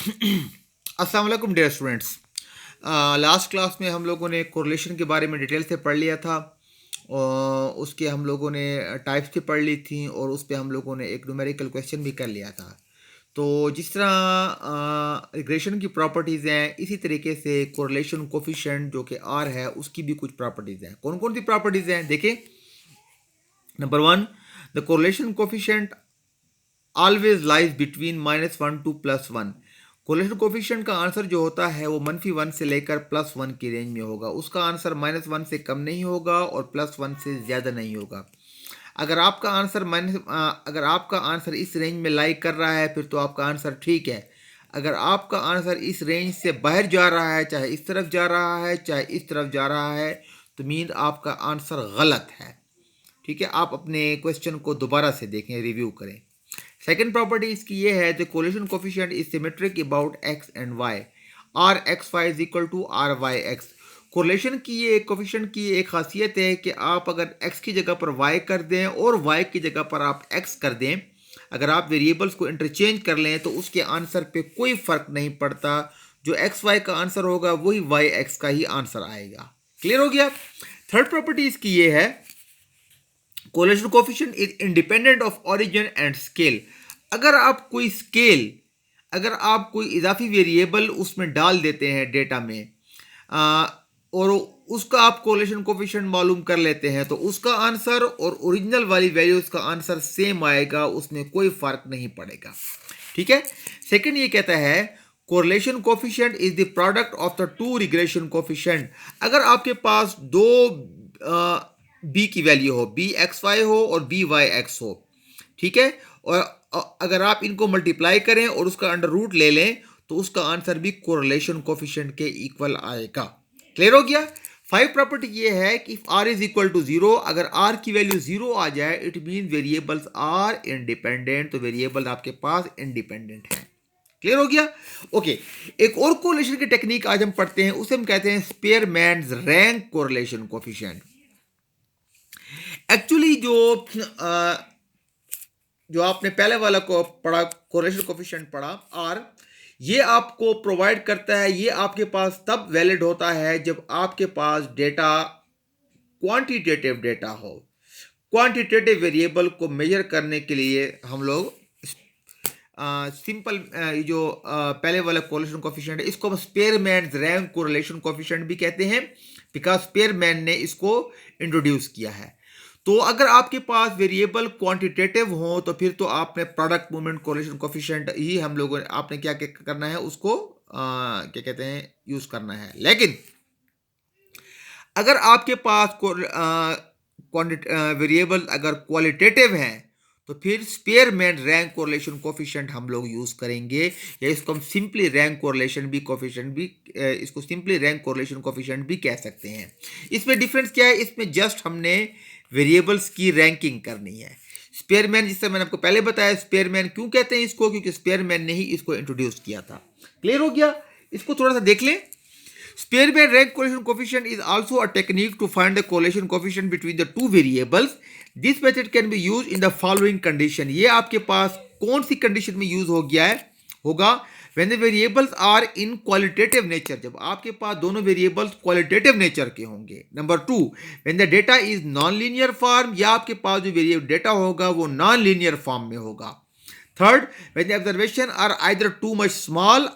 अस्सलाम वालेकुम dear students. Last class में हम लोगों ने कोरिलेशन के बारे में डिटेल से पढ़ लिया था और उसके हम लोगों ने टाइप्स भी पढ़ ली थी और उस पर हम लोगों ने एक न्यूमेरिकल क्वेश्चन भी कर लिया था। तो जिस तरह रिग्रेशन की प्रॉपर्टीज़ हैं, इसी तरीके से कोरिलेशन कोफिशिएंट जो कि आर है उसकी भी कुछ प्रॉपर्टीज़ हैं। कौन कौन सी प्रॉपर्टीज़ हैं देखें। Number one, the correlation coefficient always lies between -1 to +1। Correlation coefficient का आंसर जो होता है वो -1 से लेकर +1 की रेंज में होगा। उसका आंसर -1 से कम नहीं होगा और +1 से ज़्यादा नहीं होगा। अगर आपका आंसर इस रेंज में लाई कर रहा है फिर तो आपका आंसर ठीक है। अगर आपका आंसर इस रेंज से बाहर जा रहा है, चाहे इस तरफ जा रहा है चाहे इस तरफ जा रहा है, तो मीन आपका आंसर गलत है। ठीक है, आप अपने क्वेश्चन को दोबारा से देखें, रिव्यू करें। सेकेंड प्रॉपर्टी इसकी ये है, the correlation coefficient is symmetric about X and Y. R X Y is equal to R Y X. Correlation की ये कोफिशिएंट की एक खासियत है कि आप अगर एक्स की जगह पर वाई कर दें और वाई की जगह पर आप एक्स कर दें, अगर आप वेरिएबल्स को इंटरचेंज कर लें तो उसके आंसर पे कोई फर्क नहीं पड़ता। जो एक्स वाई का आंसर होगा वही वाई एक्स का ही आंसर आएगा। क्लियर हो गया। थर्ड प्रॉपर्टी इसकी ये है, correlation coefficient is independent of origin and scale. अगर आप कोई इजाफी वेरिएबल उसमें डाल देते हैं डेटा में और उसका आप कोरिलेशन कोफिशिएंट मालूम कर लेते हैं तो उसका आंसर और ओरिजिनल वाली वैल्यूज का आंसर सेम आएगा, उसमें कोई फर्क नहीं पड़ेगा। ठीक है। सेकंड ये कहता है, correlation coefficient is the product of the two regression coefficient. अगर आपके पास दो बी की वैल्यू हो, बी एक्स वाई हो और बी वाई एक्स हो, ठीक है, और अगर आप इनको मल्टीप्लाई करें और उसका अंडर रूट ले लें तो उसका आंसर भी कोरिलेशन कोफिशिएंट के इक्वल आएगा। क्लियर हो गया। फाइव प्रॉपर्टी ये है कि if R is equal to zero, अगर आर की वैल्यू जीरो आ जाए it mean variables are independent, तो वेरिएबल आपके पास इंडिपेंडेंट है। क्लियर हो गया। ओके, एक और कोरिलेशन की टेक्निक आज हम पढ़ते हैं, उसे हम कहते हैं स्पेयरमैन्स रैंक कोरिलेशन कोफिशिएंट। एक्चुअली जो आपने पहले वाला को पढ़ा, कोरिलेशन कोफिशिएंट पढ़ा आर, ये आपको प्रोवाइड करता है, ये आपके पास तब वैलिड होता है जब आपके पास डेटा क्वांटिटेटिव डेटा हो। क्वांटिटेटिव वेरिएबल को मेजर करने के लिए हम लोग सिंपल पहले वाला कोरिलेशन कोफिशिएंट है, इसको हम स्पेयरमैन रैंक कोरिलेशन कोफिशिएंट भी कहते हैं, बिकॉज स्पेयरमैन ने इसको इंट्रोड्यूस किया है। तो अगर आपके पास वेरिएबल क्वांटिटेटिव हो तो फिर तो आपने प्रोडक्ट मूवमेंट कोरिलेशन कोफिशिएंट ही हम लोगों ने आपने क्या करना है, उसको क्या कहते हैं, यूज करना है। लेकिन अगर आपके पास वेरिएबल अगर क्वालिटेटिव हैं तो फिर स्पेयरमैन रैंक कोरिलेशन कोफिशिएंट हम लोग यूज करेंगे, या इसको हम सिंपली रैंक कोरिलेशन भी कोफिशिएंट भी इसको सिंपली रैंक कोरिलेशन कोफिशिएंट भी कह सकते हैं। इसमें डिफरेंस क्या है, इसमें जस्ट हमने वेरिएबल्स की रैंकिंग करनी है। स्पेयरमैन, जिससे मैंने आपको पहले बताया, स्पेयरमैन क्यों कहते हैं इसको, क्योंकि स्पेयरमैन ने ही इसको इंट्रोड्यूस किया था। क्लियर हो गया। इसको थोड़ा सा देख लें। Spearman rank correlation coefficient is also a technique to find the correlation coefficient between the two variables. This method can be used in the following condition. ये आपके पास कौन सी कंडीशन में यूज हो गया है, होगा when the variables are in qualitative nature, जब आपके पास दोनों वेरिएबल्स क्वालिटेटिव नेचर के होंगे। Number two, when the data is non-linear form, या आपके पास जो वेरिएबल डेटा होगा वो non-linear फॉर्म में होगा। Third, when the observation are either too much small,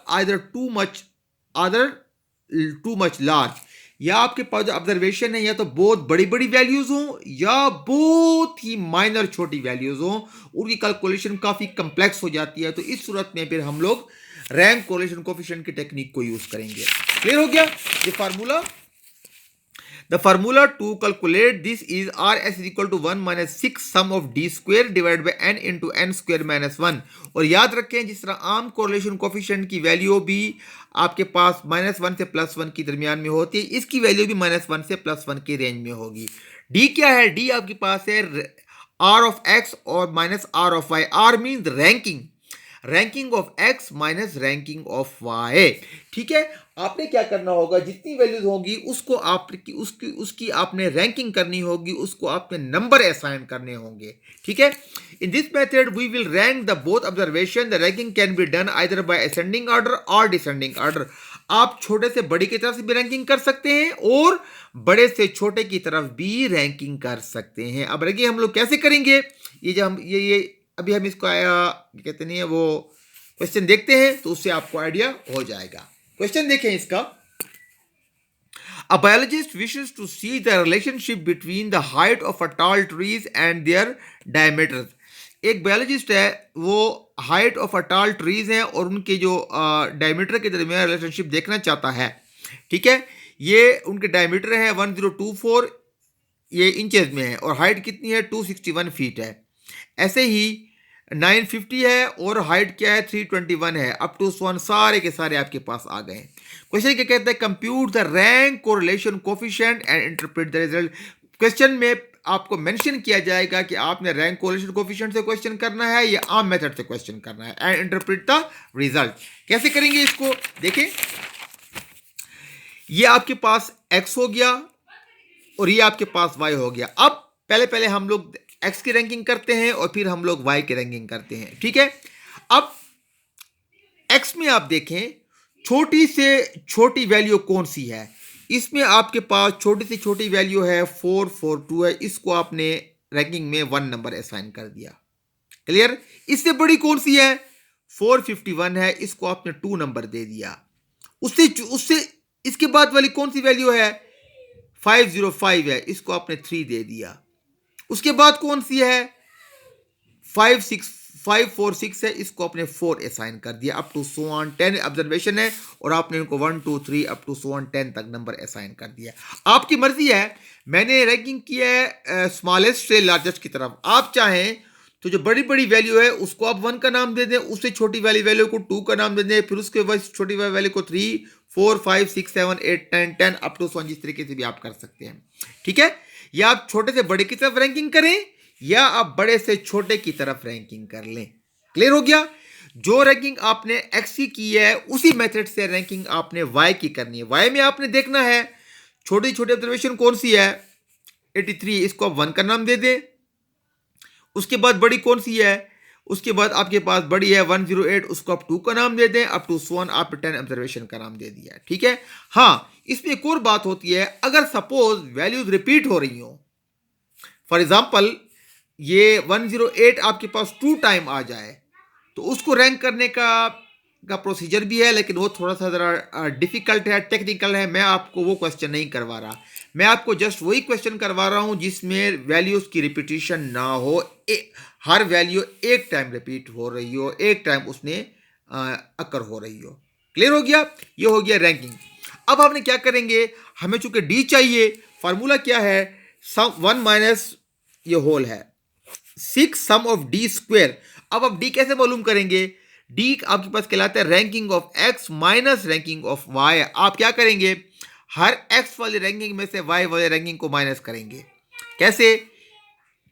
too much large, या आपके पास जो ऑब्जर्वेशन है या तो बहुत बड़ी बड़ी वैल्यूज हो या बहुत ही माइनर छोटी वैल्यूज हो, उनकी कैलकुलेशन काफी कम्प्लेक्स हो जाती है, तो इस सूरत में फिर हम लोग रैंक कोरिलेशन कोफिशिएंट की टेक्निक को यूज करेंगे। क्लियर हो गया। ये formula, the formula to calculate this is rs is equal to 1 minus 6 sum of d square divided by n into n square minus 1। और याद रखें, जिस तरह आम कोरिलेशन कोफिशिएंट की वैल्यू भी आपके पास -1 से +1 की दरमियान में होती है, इसकी वैल्यू भी -1 से +1 की रेंज में होगी। d क्या है, d आपके पास है r ऑफ x और -r of y। r means ranking. Ranking of X minus ranking of Y. ठीक है, आपने क्या करना होगा, जितनी वैल्यूज होगी उसको उसकी आपने रैंकिंग करनी होगी, उसको आपने नंबर असाइन करने होंगे। ठीक है, in this method we will rank the both observation. The ranking can be done either by ascending order और डिसेंडिंग ऑर्डर। आप छोटे से बड़े की तरफ से भी रैंकिंग कर सकते हैं और बड़े से छोटे की तरफ भी रैंकिंग कर सकते हैं। अब रैंकिंग हम लोग कैसे करेंगे, ये जो हम ये अभी हम इसको कहते नहीं है वो क्वेश्चन देखते हैं तो उससे आपको आइडिया हो जाएगा। क्वेश्चन देखें इसका। A biologist wishes to see the relationship between the height of a tall trees and their diameters. एक बायोलॉजिस्ट है, वो height of a tall trees हैं और उनके जो डायमीटर के दरमियान रिलेशनशिप देखना चाहता है। ठीक है, ये उनके डायमीटर है 1024, ये इंचेस में है, और हाइट कितनी है 261 फीट है। ऐसे ही 950 है और हाइट क्या है 321 है। अप टू 1 सारे के सारे आपके पास आ गए। क्वेश्चन क्या कहता है, compute the rank correlation coefficient and interpret the result. Question में आपको मेंशन किया जाएगा कि आपने रैंक कोरिलेशन कोफिशिएंट से क्वेश्चन करना है या आम मेथड से क्वेश्चन करना है, एंड इंटरप्रेट द रिजल्ट। कैसे करेंगे इसको देखें। ये आपके पास x हो गया और ये आपके पास y हो गया। अब पहले हम लोग x की रैंकिंग करते हैं और फिर हम लोग y की रैंकिंग करते हैं। ठीक है, अब x में आप देखें छोटी से छोटी वैल्यू कौन सी है। इसमें आपके पास छोटी से छोटी वैल्यू है 442 है, इसको आपने रैंकिंग में 1 नंबर असाइन कर दिया। क्लियर। इससे बड़ी कौन सी है 451 है, इसको आपने 2 नंबर दे दिया। उससे इसके बाद वाली कौन सी वैल्यू है 505 है, इसको आपने 3 दे दिया। उसके बाद कौन सी है 546 है, इसको आपने 4 असाइन कर दिया। अप टू 10 ऑब्जर्वेशन है और आपने इनको 1 2 3 अप टू 10 तक नंबर असाइन कर दिया। आपकी मर्जी है, मैंने रैंकिंग किया है स्मॉलेस्ट से लार्जेस्ट की तरफ। आप चाहें तो जो बड़ी बड़ी वैल्यू है उसको आप 1 का नाम दे दें, उससे छोटी वाली वैल्यू को 2 का नाम दे दें, फिर उसके बाद छोटी वाली वैल्यू को 3 4 5 6 7 8 10 अप टू 100, जिस तरीके से भी आप कर सकते हैं। ठीक है, या आप छोटे से बड़े की तरफ रैंकिंग करें या आप बड़े से छोटे की तरफ रैंकिंग कर लें। क्लियर हो गया। जो रैंकिंग आपने एक्स की है उसी मेथड से रैंकिंग आपने वाई की करनी है। वाई में आपने देखना है छोटी छोटी ऑब्जर्वेशन कौन सी है 83, इसको आप 1 का नाम दे दें। उसके बाद बड़ी कौन सी है, उसके बाद आपके पास बड़ी है 108, उसको आप 2 का नाम दे दें। अप टू 1 आप 10 ऑब्जर्वेशन का नाम दे दिया। ठीक है। हाँ, इसमें एक और बात होती है, अगर सपोज वैल्यूज रिपीट हो रही हो, फॉर एग्जांपल ये 108 आपके पास 2 टाइम आ जाए तो उसको रैंक करने का प्रोसीजर भी है, लेकिन वो थोड़ा सा ज़रा डिफिकल्ट है, टेक्निकल है। मैं आपको वो क्वेश्चन नहीं करवा रहा, मैं आपको जस्ट वही क्वेश्चन करवा रहा हूँ जिसमें वैल्यूज की रिपीटिशन ना हो, हर वैल्यू एक टाइम रिपीट हो रही हो, एक टाइम उसने अकर हो रही हो। क्लियर हो गया। ये हो गया रैंकिंग। अब हमने क्या करेंगे, हमें चूंकि डी चाहिए, फार्मूला क्या है, सम 1 माइनस ये होल है 6 सम ऑफ डी स्क्वेयर। अब आप डी कैसे मालूम करेंगे, डी आपके पास कहलाता है ranking of X minus ranking of Y. आप क्या करेंगे, हर एक्स वाली रैंकिंग में से वाई वाली रैंकिंग को माइनस करेंगे। कैसे,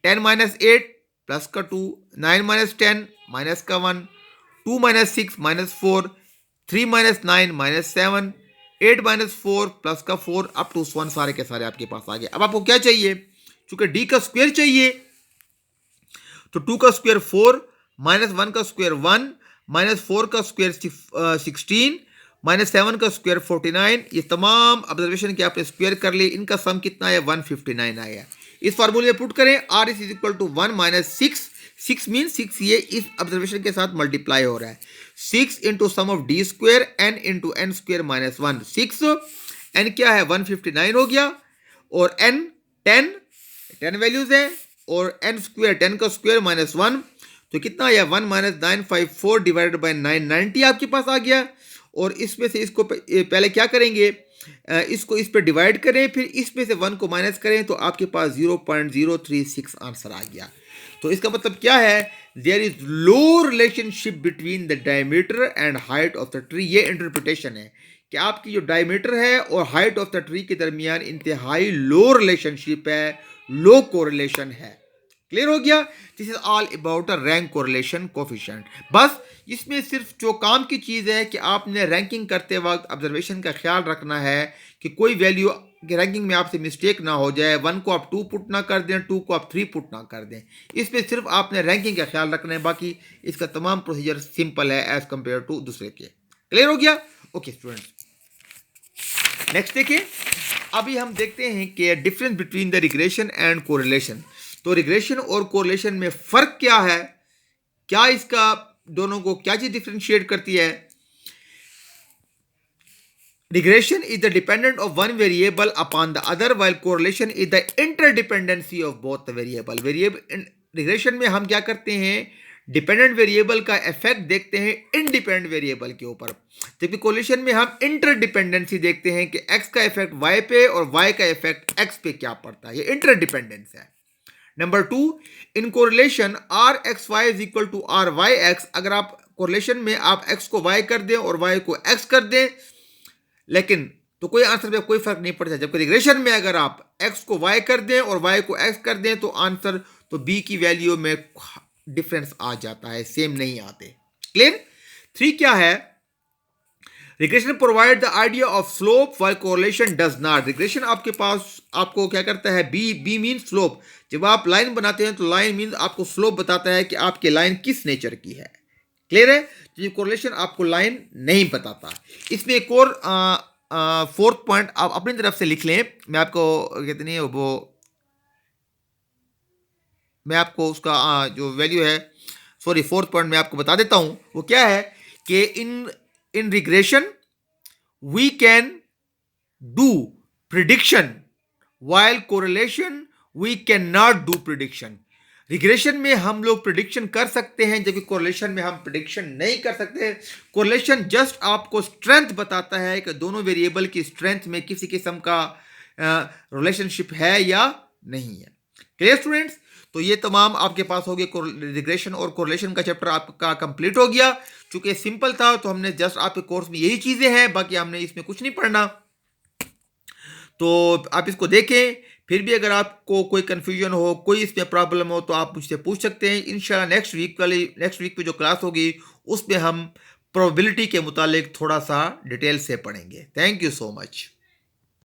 10 माइनस 8 प्लस का 2, 9 माइनस 10 माइनस का 1, 2 minus 6 minus 4, 3 minus 9 minus 7, 8 minus 4 plus का 4 अप टू 1 सारे के सारे आपके पास आ गए। अब आपको क्या चाहिए, चूंकि डी का स्क्वायर चाहिए तो 2 का स्क्वायर 4, माइनस 1 का स्क्वायर 1, माइनस 4 का स्क्वायर 16, माइनस 7 का स्क्वायर 49। ये तमाम ऑब्जर्वेशन के आपने स्क्वायर कर लिए, इनका सम कितना है 159 आया। इस फार्मूले में पुट करें, r is equal to 1 minus 6 mean 6 ये इस ऑब्जर्वेशन के साथ मल्टीप्लाई हो रहा है। 6 into sum of D square n into N square minus 1, 6 n क्या है 159 हो गया, और n 10 वैल्यूज है, और n स्क्वायर 10 का स्क्वायर माइनस 1, तो कितना आया 1 माइनस 954 डिवाइडेड बाई 990 आपके पास आ गया। और इसमें से इसको पहले क्या करेंगे, इसको इस पे डिवाइड करें, फिर इसमें से 1 को माइनस करें तो आपके पास 0.036 आंसर आ गया। तो इसका मतलब क्या है, there is low relationship between the diameter and height of the tree. ये इंटरप्रिटेशन है कि आपकी जो डायमीटर है और हाइट ऑफ द ट्री के दरमियान इंतहाई लो रिलेशनशिप है, लो कोरिलेशन है। क्लियर हो गया? This is all about a rank correlation coefficient. बस इसमें सिर्फ जो काम की चीज़ है कि आपने रैंकिंग करते वक्त ऑब्जर्वेशन का ख्याल रखना है कि कोई वैल्यू रैंकिंग में आपसे मिस्टेक ना हो जाए। 1 को आप 2 पुट ना कर दें, 2 को आप 3 पुट ना कर दें। इसमें सिर्फ आपने रैंकिंग का ख्याल रखना है, बाकी इसका तमाम प्रोसीजर सिंपल है एज कंपेयर टू दूसरे के। क्लियर हो गया? ओके स्टूडेंट्स, नेक्स्ट देखिए। अभी हम देखते हैं कि difference between the regression and correlation. तो रिग्रेशन और कोरिलेशन में फर्क क्या है, क्या इसका दोनों को क्या चीज डिफरेंशिएट करती है? Regression is the dependent of one variable upon the other, while correlation is the interdependency of both the variable. Regression में हम क्या करते हैं, डिपेंडेंट वेरिएबल का इफेक्ट देखते हैं इंडिपेंडेंट वेरिएबल के ऊपर, जबकि कोरिलेशन में हम इंटरडिपेंडेंसी देखते हैं कि x का इफेक्ट y पे और y का इफेक्ट x पे क्या पड़ता है। ये इंटरडिपेंडेंस है। Number 2, in correlation R X Y is equal to R Y X. अगर आप कोरिलेशन में आप x को y कर दें और y को x कर दें, लेकिन तो कोई आंसर में कोई फर्क नहीं पड़ता। जबकि रिग्रेशन में अगर आप x को y कर दें और y को x कर दें तो आंसर तो b की वैल्यू में डिफरेंस आ जाता है, सेम नहीं आते। क्लियर? 3 क्या है? Regression provide the idea of slope while correlation does not. Regression आपके पास आपको क्या करता है, बी मीन स्लोप। जब आप लाइन बनाते हैं तो लाइन मीन आपको स्लोप बताता है कि आपकी लाइन किस नेचर की है। क्लियर है? तो कोरिलेशन आपको लाइन नहीं बताता। इसमें एक और फोर्थ पॉइंट आप अपनी तरफ से लिख लें। मैं आपको कहते नहीं वो मैं आपको उसका जो वैल्यू है, सॉरी फोर्थ पॉइंट मैं आपको बता देता हूं। वो क्या है कि in regression we can do prediction while correlation we cannot do prediction। Regression में हम लोग प्रिडिक्शन कर सकते हैं, जबकि कोरिलेशन में हम प्रिडिक्शन नहीं कर सकते। कोरिलेशन जस्ट आपको स्ट्रेंथ बताता है कि दोनों वेरिएबल की स्ट्रेंथ में किसी किस्म का रिलेशनशिप है या नहीं है। Clear students? तो ये तमाम आपके पास हो गए, रिग्रेशन और कोरिलेशन का चैप्टर आपका कंप्लीट हो गया। चूंकि सिंपल था तो हमने जस्ट आपके कोर्स में यही चीजें हैं, बाकी हमने इसमें कुछ नहीं पढ़ना। तो आप इसको देखें। फिर भी अगर आपको कोई कंफ्यूजन हो, कोई इसमें प्रॉब्लम हो तो आप मुझसे पूछ सकते हैं। इंशाल्लाह नेक्स्ट वीक पे जो क्लास होगी उसमें हम प्रोबेबिलिटी के मुतालिक थोड़ा सा डिटेल से पढ़ेंगे। Thank you so much.